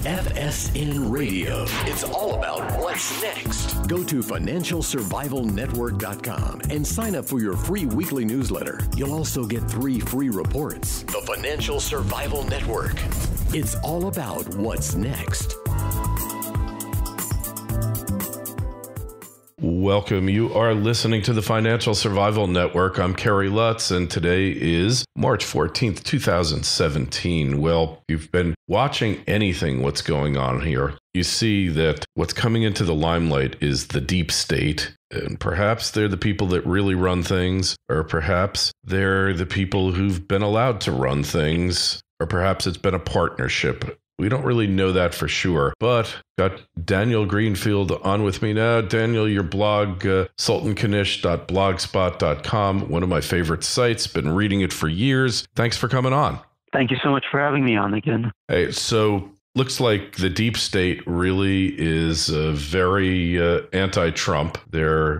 FSN Radio. It's all about what's next. Go to financialsurvivalnetwork.com and sign up for your free weekly newsletter. You'll also get 3 free reports. The Financial Survival Network. It's all about what's next. Welcome. You are listening to the Financial Survival Network. I'm Kerry Lutz, and today is March 14th, 2017. Well, you've been watching anything what's going on here. You see that what's coming into the limelight is the deep state. And perhaps they're the people that really run things, or perhaps they're the people who've been allowed to run things, or perhaps it's been a partnership. We don't really know that for sure, but got Daniel Greenfield on with me now. Daniel, your blog, sultankanish.blogspot.com, one of my favorite sites, been reading it for years. Thanks for coming on. Thank you so much for having me on again. Hey, so looks like the deep state really is very anti-Trump. I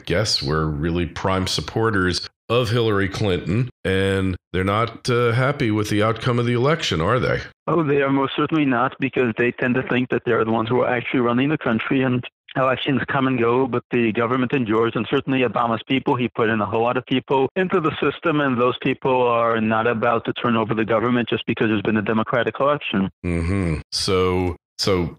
guess we're really prime supporters of Hillary Clinton, and they're not happy with the outcome of the election, are they? Oh, they are most certainly not, because they tend to think that they're the ones who are actually running the country, and elections come and go, but the government endures, and certainly Obama's people, he put in a whole lot of people into the system, and those people are not about to turn over the government just because there's been a Democratic election. Mm-hmm. So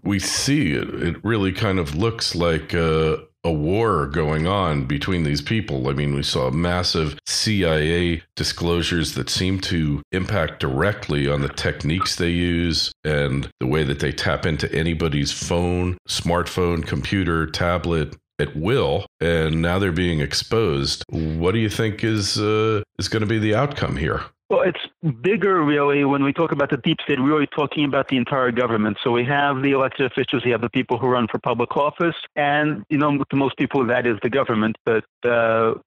we see it really kind of looks like a war going on between these people. I mean, we saw massive CIA disclosures that seem to impact directly on the techniques they use and the way that they tap into anybody's phone, smartphone, computer, tablet at will. And now they're being exposed. What do you think is going to be the outcome here? Well, it's bigger, really. When we talk about the deep state, we're really talking about the entire government. So we have the elected officials, we have the people who run for public office, and, to most people, that is the government. But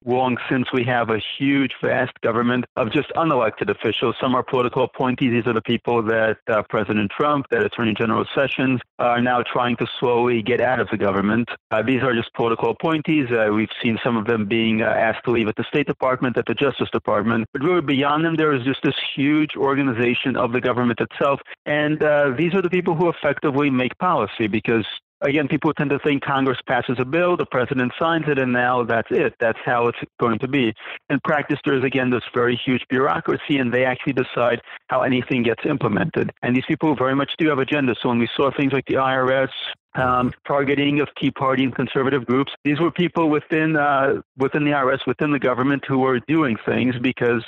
long since we have a huge, vast government of just unelected officials. Some are political appointees. These are the people that President Trump, that Attorney General Sessions are now trying to slowly get out of the government. These are just political appointees. We've seen some of them being asked to leave at the State Department, at the Justice Department. But really beyond them, there is just this huge organization of the government itself. And these are the people who effectively make policy, because, again, people tend to think Congress passes a bill, the president signs it, and now that's it. That's how it's going to be. In practice, there's, again, this very huge bureaucracy, and they actually decide how anything gets implemented. And these people very much do have agendas. So when we saw things like the IRS, targeting of Tea Party and conservative groups, these were people within the IRS, within the government, who were doing things because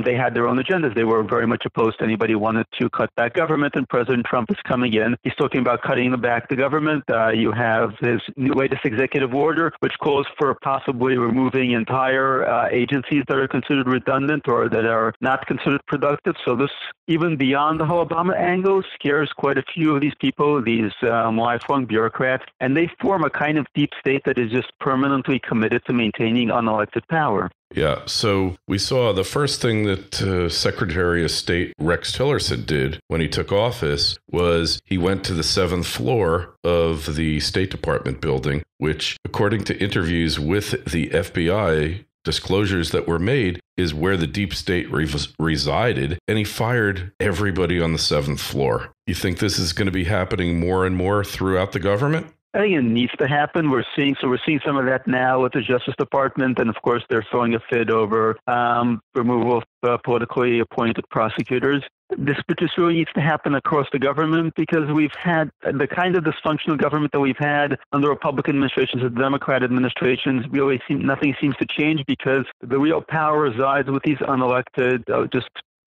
they had their own agendas. They were very much opposed to anybody who wanted to cut back government, and President Trump is coming in. He's talking about cutting back the government. You have his latest executive order, which calls for possibly removing entire agencies that are considered redundant or that are not considered productive. So this, even beyond the whole Obama angle, scares quite a few of these people, these lifelong bureaucrats, and they form a kind of deep state that is just permanently committed to maintaining unelected power. Yeah, so we saw the first thing that Secretary of State Rex Tillerson did when he took office was he went to the 7th floor of the State Department building, which, according to interviews with the FBI, disclosures that were made, is where the deep state resided, and he fired everybody on the 7th floor. You think this is going to be happening more and more throughout the government? I think it needs to happen. We're seeing some of that now with the Justice Department, and of course they're throwing a fit over removal of politically appointed prosecutors. This really needs to happen across the government, because we've had the kind of dysfunctional government that we've had under Republican administrations and Democrat administrations. Really, nothing seems to change, because the real power resides with these unelected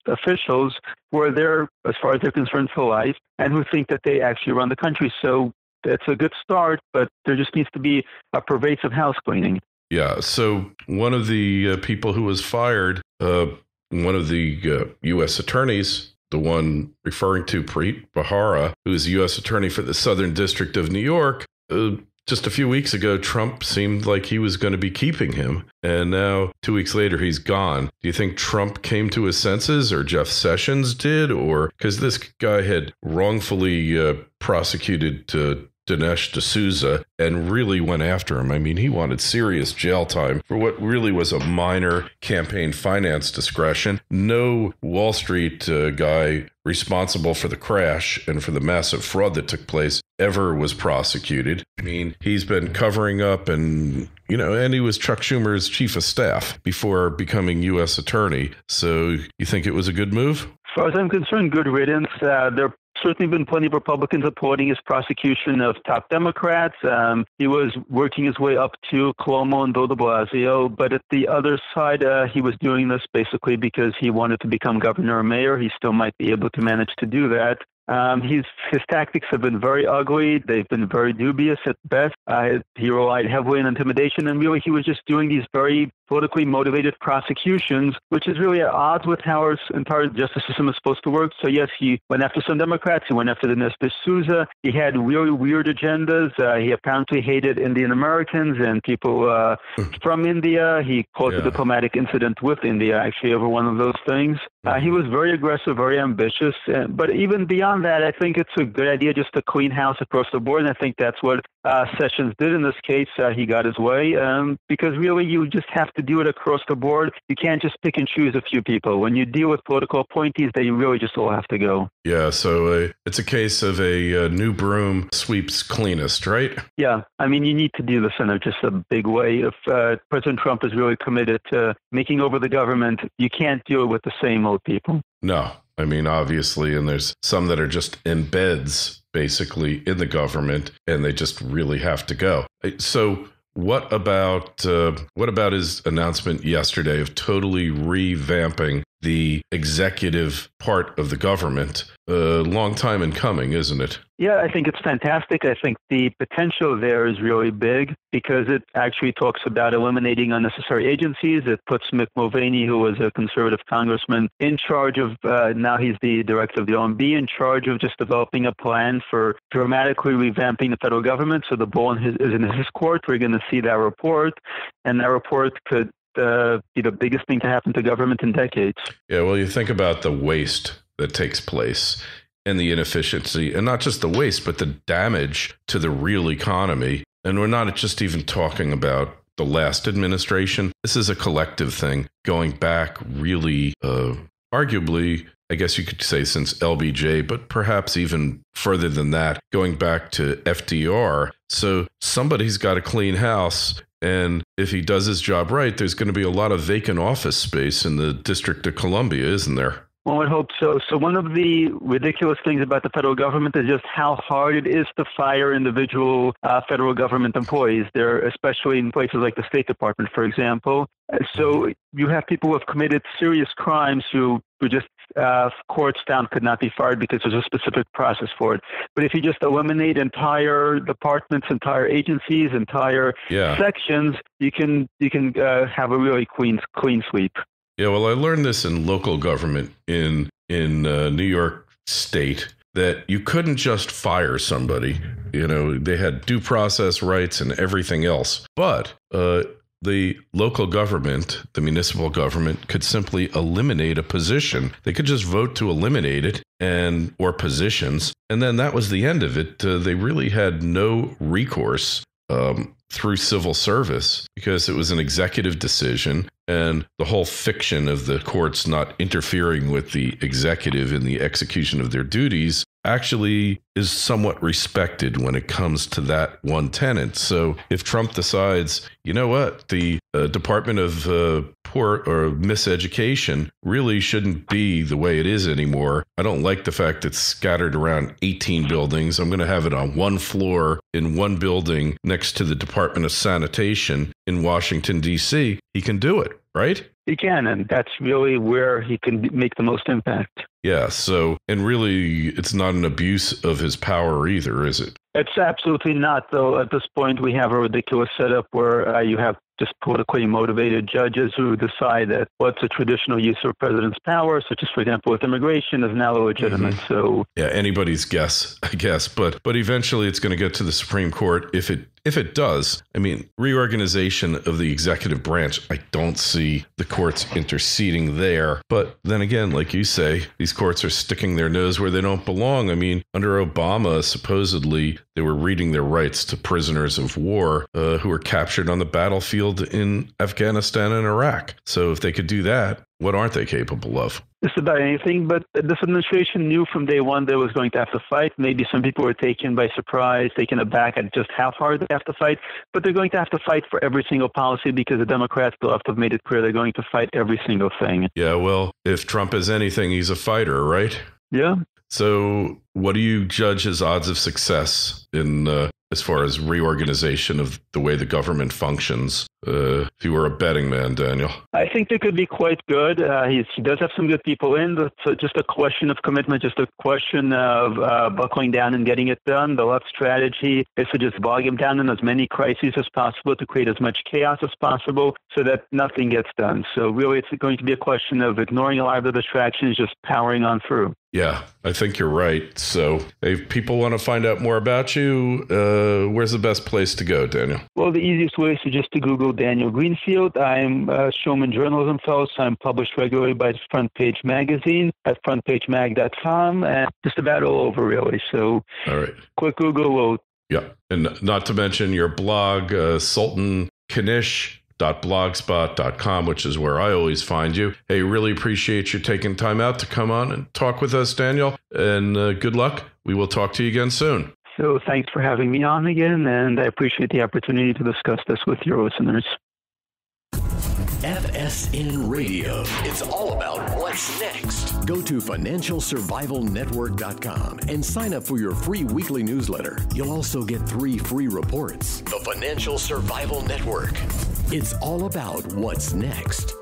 officials who are there, as far as they're concerned, for life, and who think that they actually run the country. So it's a good start, but there just needs to be a pervasive house cleaning. Yeah. So one of the people who was fired, one of the U.S. attorneys, the one referring to Preet Bharara, who is the U.S. attorney for the Southern District of New York, just a few weeks ago, Trump seemed like he was going to be keeping him. And now, 2 weeks later, he's gone. Do you think Trump came to his senses, or Jeff Sessions did? Or because this guy had wrongfully prosecuted Dinesh D'Souza and really went after him. I mean, he wanted serious jail time for what really was a minor campaign finance discretion. No Wall Street guy responsible for the crash and for the massive fraud that took place ever was prosecuted. I mean, he's been covering up and he was Chuck Schumer's chief of staff before becoming U.S. attorney. So you think it was a good move? As far as I'm concerned, good riddance. There certainly been plenty of Republicans supporting his prosecution of top Democrats. He was working his way up to Cuomo and Bill de Blasio, but at the other side, he was doing this basically because he wanted to become governor or mayor. He still might be able to manage to do that. His tactics have been very ugly. They've been very dubious at best. He relied heavily on intimidation, and really he was just doing these very politically motivated prosecutions, which is really at odds with how our entire justice system is supposed to work. So yes, he went after some Democrats. He went after Dinesh D'Souza. He had really weird agendas. He apparently hated Indian Americans and people from India. He caused a diplomatic incident with India, actually, over one of those things. He was very aggressive, very ambitious. But even beyond that, I think it's a good idea just to clean house across the board. And I think that's what Sessions did in this case. He got his way because really you just have to do it across the board. You can't just pick and choose a few people. When you deal with political appointees, they really just all have to go. Yeah, so it's a case of a new broom sweeps cleanest, right? Yeah, I mean, you need to do this in just a big way. If President Trump is really committed to making over the government, you can't deal with the same old people. No, I mean, obviously, and there's some that are just embeds basically in the government, and they just really have to go. So what about his announcement yesterday of totally revamping the executive part of the government? A long time in coming, isn't it? Yeah, I think it's fantastic. I think the potential there is really big because it actually talks about eliminating unnecessary agencies. It puts Mick Mulvaney, who was a conservative congressman, in charge of, now he's the director of the OMB, in charge of just developing a plan for dramatically revamping the federal government. So the ball is in his court. We're going to see that report, and that report could be the biggest thing to happen to government in decades. Yeah, well, you think about the waste that takes place and the inefficiency, and not just the waste, but the damage to the real economy. And we're not just even talking about the last administration. This is a collective thing going back really, arguably, I guess you could say since LBJ, but perhaps even further than that, going back to FDR. So somebody's got to clean house. And if he does his job right, there's going to be a lot of vacant office space in the District of Columbia, isn't there? Well, I hope so. So one of the ridiculous things about the federal government is just how hard it is to fire individual federal government employees. There, especially in places like the State Department, for example. So you have people who have committed serious crimes who just courts found could not be fired because there's a specific process for it. But if you just eliminate entire departments, entire agencies, entire sections, you can have a really clean sweep. Yeah, well, I learned this in local government in New York State, that you couldn't just fire somebody. They had due process rights and everything else. But the local government, the municipal government, could simply eliminate a position. They could just vote to eliminate it or positions. And then that was the end of it. They really had no recourse through civil service because it was an executive decision, and the whole fiction of the courts not interfering with the executive in the execution of their duties actually is somewhat respected when it comes to that one tenet. So if Trump decides, you know what, the Department of Poor or Miseducation really shouldn't be the way it is anymore. I don't like the fact it's scattered around 18 buildings. I'm going to have it on one floor in one building next to the Department of Sanitation in Washington, D.C. He can do it, right? He can, and that's really where he can make the most impact. Yeah, so, and really, it's not an abuse of his power either, is it? It's absolutely not, though. At this point, we have a ridiculous setup where you have just politically motivated judges who decide that what's a traditional use of a president's power, such as, for example, with immigration, is now illegitimate. So yeah, anybody's guess, I guess. But eventually it's going to get to the Supreme Court if if it does, I mean, reorganization of the executive branch, I don't see the courts interceding there. But then again, like you say, these courts are sticking their nose where they don't belong. I mean, under Obama, supposedly they were reading their rights to prisoners of war who were captured on the battlefield in Afghanistan and Iraq. So if they could do that, what aren't they capable of? Just about anything, but this administration knew from day one they was going to have to fight. Maybe some people were taken by surprise, taken aback at just how hard they have to fight, but they're going to have to fight for every single policy because the Democrats will have to have made it clear they're going to fight every single thing. Yeah, well, if Trump is anything, he's a fighter, right? Yeah. So what do you judge as odds of success in as far as reorganization of the way the government functions? If you were a betting man, Daniel. I think they could be quite good. He does have some good people in, but it's just a question of commitment, just a question of buckling down and getting it done. The left strategy is to just bog him down in as many crises as possible, to create as much chaos as possible so that nothing gets done. So really, it's going to be a question of ignoring a lot of the distractions, just powering on through. Yeah, I think you're right. So if people want to find out more about you, where's the best place to go, Daniel? Well, the easiest way is just to Google Daniel Greenfield. I'm a showman journalism fellow, so I'm published regularly by Front Page Magazine at frontpagemag.com and just about all over, really. So all right. Quick Google will... Yeah, and not to mention your blog, sultankanish.blogspot.com, which is where I always find you. Hey, really appreciate you taking time out to come on and talk with us, Daniel, and good luck. We will talk to you again soon. So thanks for having me on again, and I appreciate the opportunity to discuss this with your listeners. FSN Radio. It's all about what's next. Go to financialsurvivalnetwork.com and sign up for your free weekly newsletter. You'll also get 3 free reports. The Financial Survival Network. It's all about what's next.